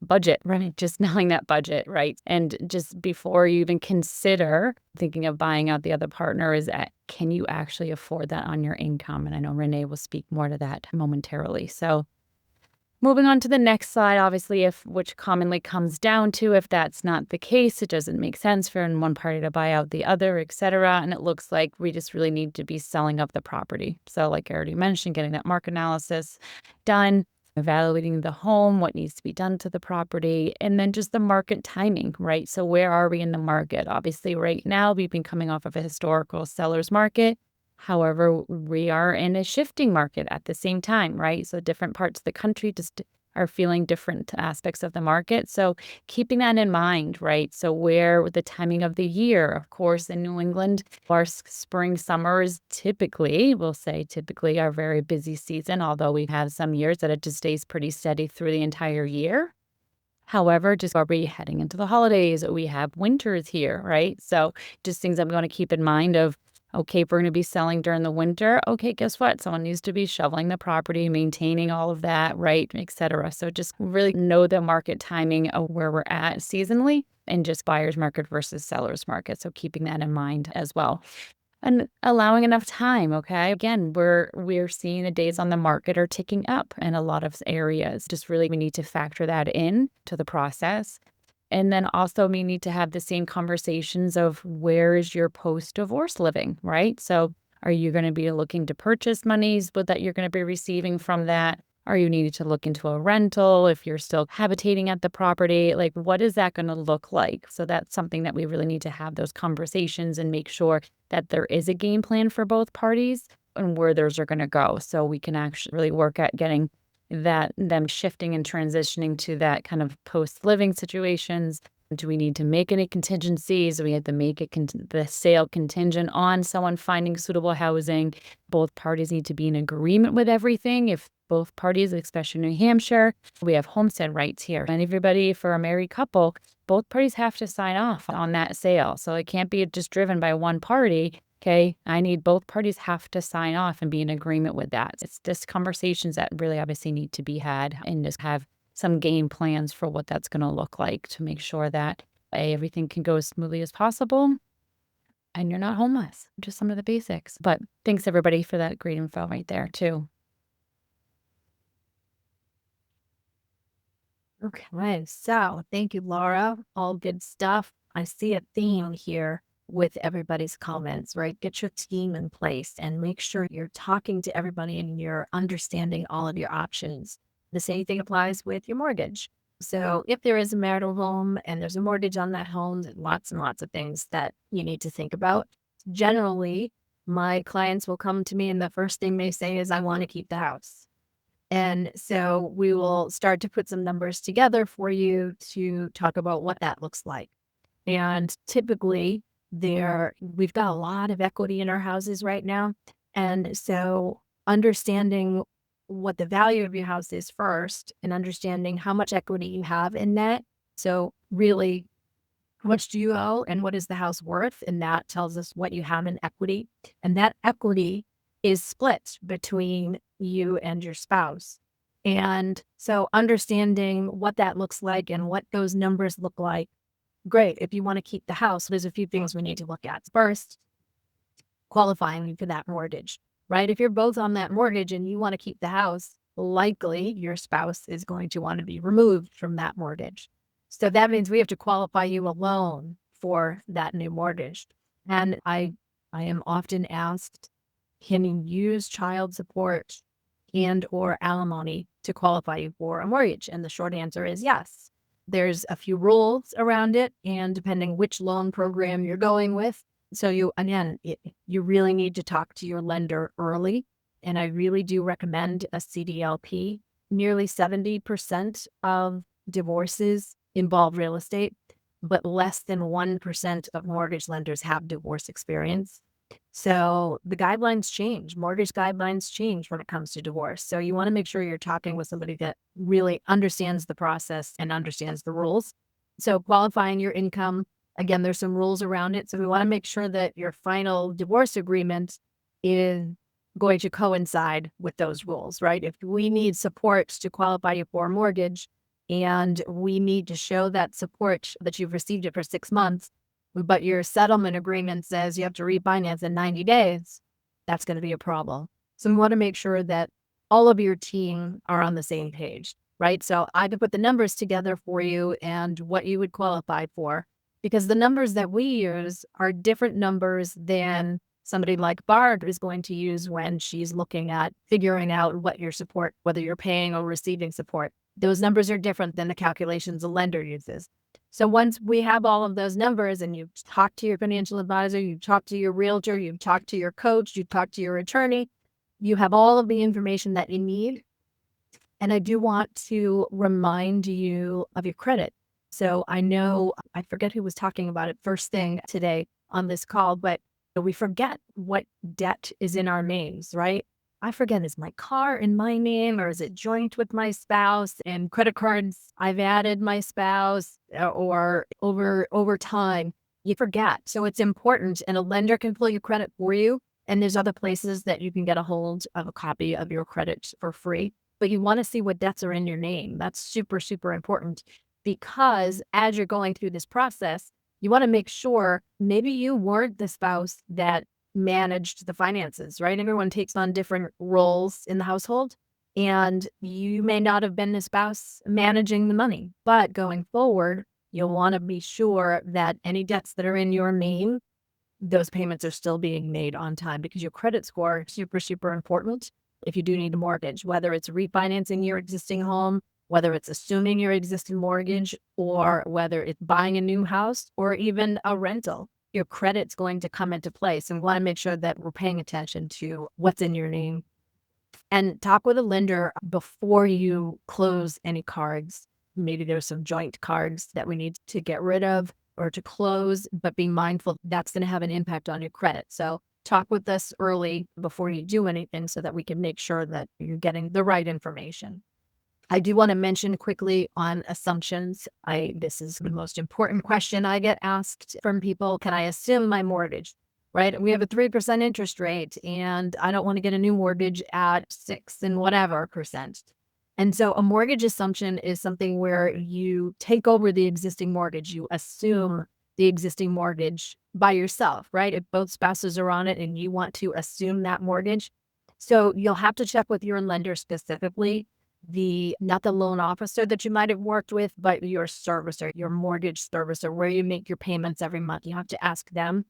budget, right? Just knowing that budget, right? And just before you even consider thinking of buying out the other partner, is that, can you actually afford that on your income? And I know Renee will speak more to that momentarily. So moving on to the next slide, obviously, which commonly comes down to, if that's not the case, it doesn't make sense for one party to buy out the other, et cetera. And it looks like we just really need to be selling up the property. So like I already mentioned, getting that market analysis done, evaluating the home, what needs to be done to the property, and then just the market timing, right? So where are we in the market? Obviously, right now, we've been coming off of a historical seller's market. However, we are in a shifting market at the same time, right? So different parts of the country just are feeling different aspects of the market. So keeping that in mind, right? So where the timing of the year, of course, in New England, our spring, summers typically are very busy season, although we've had some years that it just stays pretty steady through the entire year. However, just are we heading into the holidays? We have winters here, right? So just things I'm going to keep in mind of, okay, if we're going to be selling during the winter, okay, guess what? Someone needs to be shoveling the property, maintaining all of that, right, et cetera. So just really know the market timing of where we're at seasonally, and just buyer's market versus seller's market. So keeping that in mind as well. And allowing enough time, okay? Again, we're seeing the days on the market are ticking up in a lot of areas. Just really, we need to factor that in to the process. And then also we need to have the same conversations of, where is your post-divorce living, right? So are you going to be looking to purchase monies that you're going to be receiving from that? Are you needing to look into a rental if you're still habitating at the property? Like, what is that going to look like? So that's something that we really need to have those conversations and make sure that there is a game plan for both parties and where those are going to go. So we can actually really work at getting them shifting and transitioning to that kind of post-living situations. Do we need to make any contingencies? Do we have to make the sale contingent on someone finding suitable housing? Both parties need to be in agreement with everything. If both parties, especially New Hampshire, we have homestead rights here. And everybody, for a married couple, both parties have to sign off on that sale. So it can't be just driven by one party. Okay, I need both parties have to sign off and be in agreement with that. It's just conversations that really obviously need to be had and just have some game plans for what that's going to look like to make sure that everything can go as smoothly as possible and you're not homeless. Just some of the basics. But thanks everybody for that great info right there too. Okay, so thank you, Laura. All good stuff. I see a theme here with everybody's comments, right? Get your team in place and make sure you're talking to everybody and you're understanding all of your options. The same thing applies with your mortgage. So if there is a marital home and there's a mortgage on that home, there's lots and lots of things that you need to think about. Generally, my clients will come to me and the first thing they say is, I want to keep the house. And so we will start to put some numbers together for you to talk about what that looks like. And typically we've got a lot of equity in our houses right now. And so understanding what the value of your house is first and understanding how much equity you have in that. So really, how much do you owe and what is the house worth? And that tells us what you have in equity. And that equity is split between you and your spouse. And so understanding what that looks like and what those numbers look like. Great. If you want to keep the house, there's a few things we need to look at. First, qualifying for that mortgage, right? If you're both on that mortgage and you want to keep the house, likely your spouse is going to want to be removed from that mortgage. So that means we have to qualify you alone for that new mortgage. And I am often asked, can you use child support and or alimony to qualify you for a mortgage? And the short answer is yes. There's a few rules around it, and depending which loan program you're going with. So you really need to talk to your lender early. And I really do recommend a CDLP. Nearly 70% of divorces involve real estate, but less than 1% of mortgage lenders have divorce experience. So the guidelines change, mortgage guidelines change when it comes to divorce. So you want to make sure you're talking with somebody that really understands the process and understands the rules. So qualifying your income, again, there's some rules around it. So we want to make sure that your final divorce agreement is going to coincide with those rules, right? If we need support to qualify you for a mortgage and we need to show that support that you've received it for 6 months, but your settlement agreement says you have to refinance in 90 days, that's going to be a problem. So we want to make sure that all of your team are on the same page, right? So I could put the numbers together for you and what you would qualify for, because the numbers that we use are different numbers than somebody like Barb is going to use when she's looking at figuring out what your support, whether you're paying or receiving support. Those numbers are different than the calculations a lender uses. So once we have all of those numbers and you've talked to your financial advisor, you've talked to your realtor, you've talked to your coach, you've talked to your attorney, you have all of the information that you need. And I do want to remind you of your credit. So I know, I forget who was talking about it first thing today on this call, but we forget what debt is in our names, right? I forget, is my car in my name or is it joint with my spouse? And credit cards, I've added my spouse or over time, you forget. So it's important, and a lender can pull your credit for you. And there's other places that you can get a hold of a copy of your credit for free. But you want to see what debts are in your name. That's super, super important, because as you're going through this process, you want to make sure maybe you weren't the spouse that managed the finances, right? Everyone takes on different roles in the household, and you may not have been the spouse managing the money. But going forward, you'll want to be sure that any debts that are in your name, those payments are still being made on time, because your credit score is super, super important. if you do need a mortgage, whether it's refinancing your existing home, whether it's assuming your existing mortgage, or whether it's buying a new house or even a rental. Your credit's going to come into place, and we want to make sure that we're paying attention to what's in your name. And talk with a lender before you close any cards. Maybe there's some joint cards that we need to get rid of or to close, but be mindful that's going to have an impact on your credit. So talk with us early before you do anything so that we can make sure that you're getting the right information. I do want to mention quickly on assumptions. This is the most important question I get asked from people. Can I assume my mortgage? Right? We have a 3% interest rate, and I don't want to get a new mortgage at 6 and whatever percent. And so a mortgage assumption is something where you take over the existing mortgage. You assume the existing mortgage by yourself, right? If both spouses are on it and you want to assume that mortgage. So you'll have to check with your lender specifically, not the loan officer that you might have worked with, but your servicer, your mortgage servicer, where you make your payments every month. You have to ask them.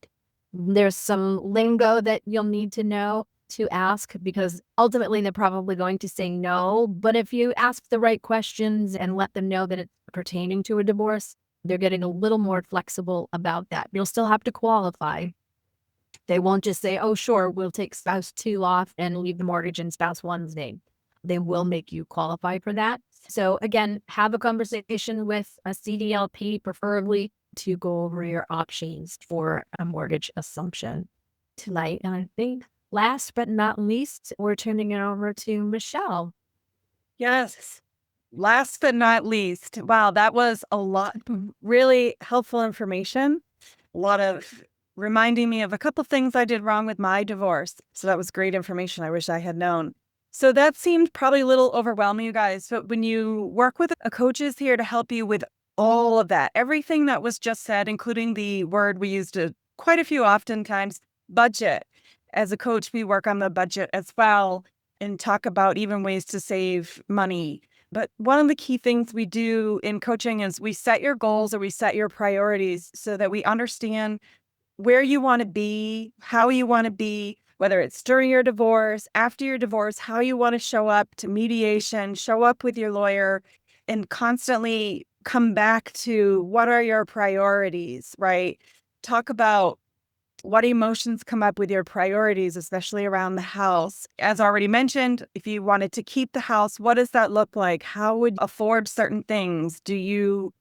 There's some lingo that you'll need to know to ask, because ultimately they're probably going to say no. But if you ask the right questions and let them know that it's pertaining to a divorce, they're getting a little more flexible about that. You'll still have to qualify. They won't just say, oh, sure, we'll take spouse 2 off and leave the mortgage in spouse 1's name. They will make you qualify for that. So again, have a conversation with a CDLP, preferably, to go over your options for a mortgage assumption tonight. And I think last but not least, we're turning it over to Michelle. Yes. Last but not least, wow, that was a lot, really helpful information. A lot of reminding me of a couple things I did wrong with my divorce. So that was great information I wish I had known. So that seemed probably a little overwhelming, you guys. But when you work with a coach is here to help you with all of that, everything that was just said, including the word we used quite a few oftentimes, budget. As a coach, we work on the budget as well and talk about even ways to save money. But one of the key things we do in coaching is we set your goals or we set your priorities so that we understand where you want to be, how you want to be, whether it's during your divorce, after your divorce, how you want to show up to mediation, show up with your lawyer, and constantly come back to what are your priorities, right? Talk about what emotions come up with your priorities, especially around the house. As already mentioned, if you wanted to keep the house, what does that look like? How would you afford certain things? Do you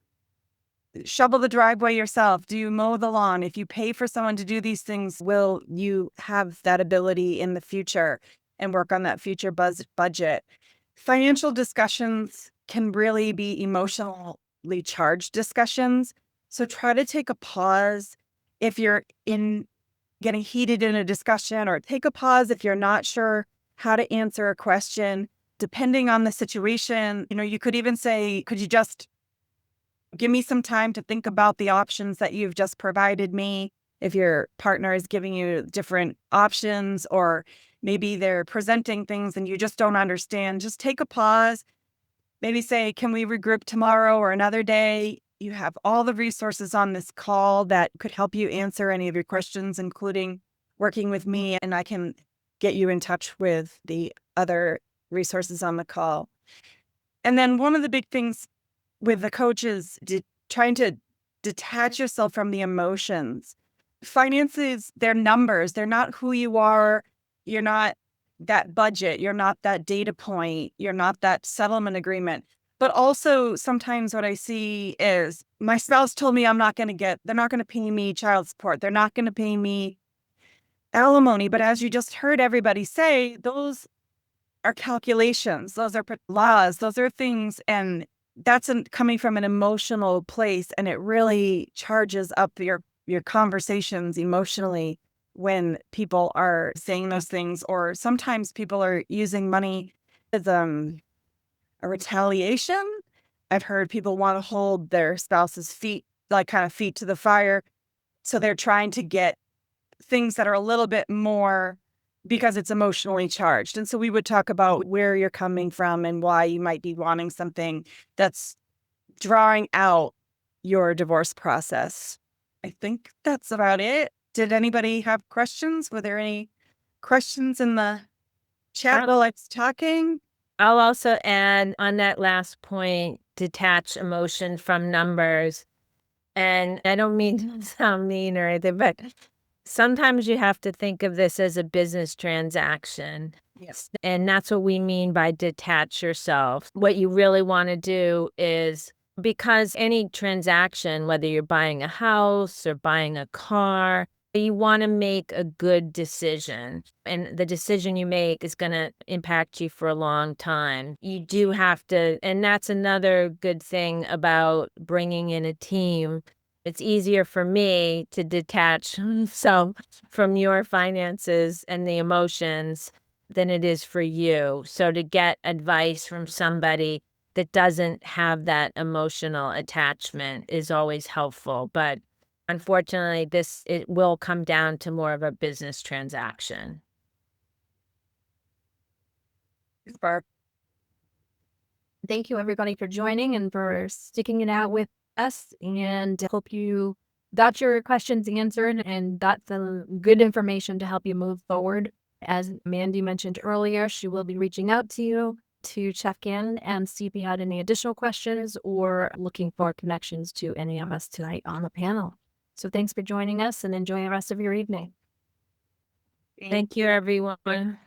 shovel the driveway yourself? Do you mow the lawn? If you pay for someone to do these things, will you have that ability in the future and work on that future budget? Financial discussions can really be emotionally charged discussions. So try to take a pause if you're getting heated in a discussion, or take a pause if you're not sure how to answer a question. Depending on the situation, you could even say, could you just give me some time to think about the options that you've just provided me? If your partner is giving you different options, or maybe they're presenting things and you just don't understand, just take a pause. Maybe say, can we regroup tomorrow or another day? You have all the resources on this call that could help you answer any of your questions, including working with me, and I can get you in touch with the other resources on the call. And then one of the big things with the coach is trying to detach yourself from the emotions. Finances, they're numbers. They're not who you are. You're not that budget. You're not that data point. You're not that settlement agreement. But also sometimes what I see is my spouse told me they're not going to pay me child support. They're not going to pay me alimony. But as you just heard everybody say, those are calculations. Those are laws. Those are things. And that's coming from an emotional place. And it really charges up your conversations emotionally when people are saying those things. Or sometimes people are using money as a retaliation. I've heard people want to hold their spouse's feet, like kind of feet to the fire. So they're trying to get things that are a little bit more because it's emotionally charged. And so we would talk about where you're coming from and why you might be wanting something that's drawing out your divorce process. I think that's about it. Did anybody have questions? Were there any questions in the Chat while I'm talking. I'll also add on that last point, detach emotion from numbers. And I don't mean to sound mean or anything, but sometimes you have to think of this as a business transaction. Yes. And that's what we mean by detach yourself. What you really want to do is, because any transaction, whether you're buying a house or buying a car, you want to make a good decision. And the decision you make is going to impact you for a long time. You do have to, and that's another good thing about bringing in a team. It's easier for me to detach from your finances and the emotions than it is for you. So to get advice from somebody that doesn't have that emotional attachment is always helpful. But unfortunately, it will come down to more of a business transaction. Barb. Thank you, everybody, for joining and for sticking it out with us. And hope you got your questions answered and got some good information to help you move forward. As Mandy mentioned earlier, she will be reaching out to you to check in and see if you had any additional questions or looking for connections to any of us tonight on the panel. So thanks for joining us and enjoy the rest of your evening. Thank you, everyone.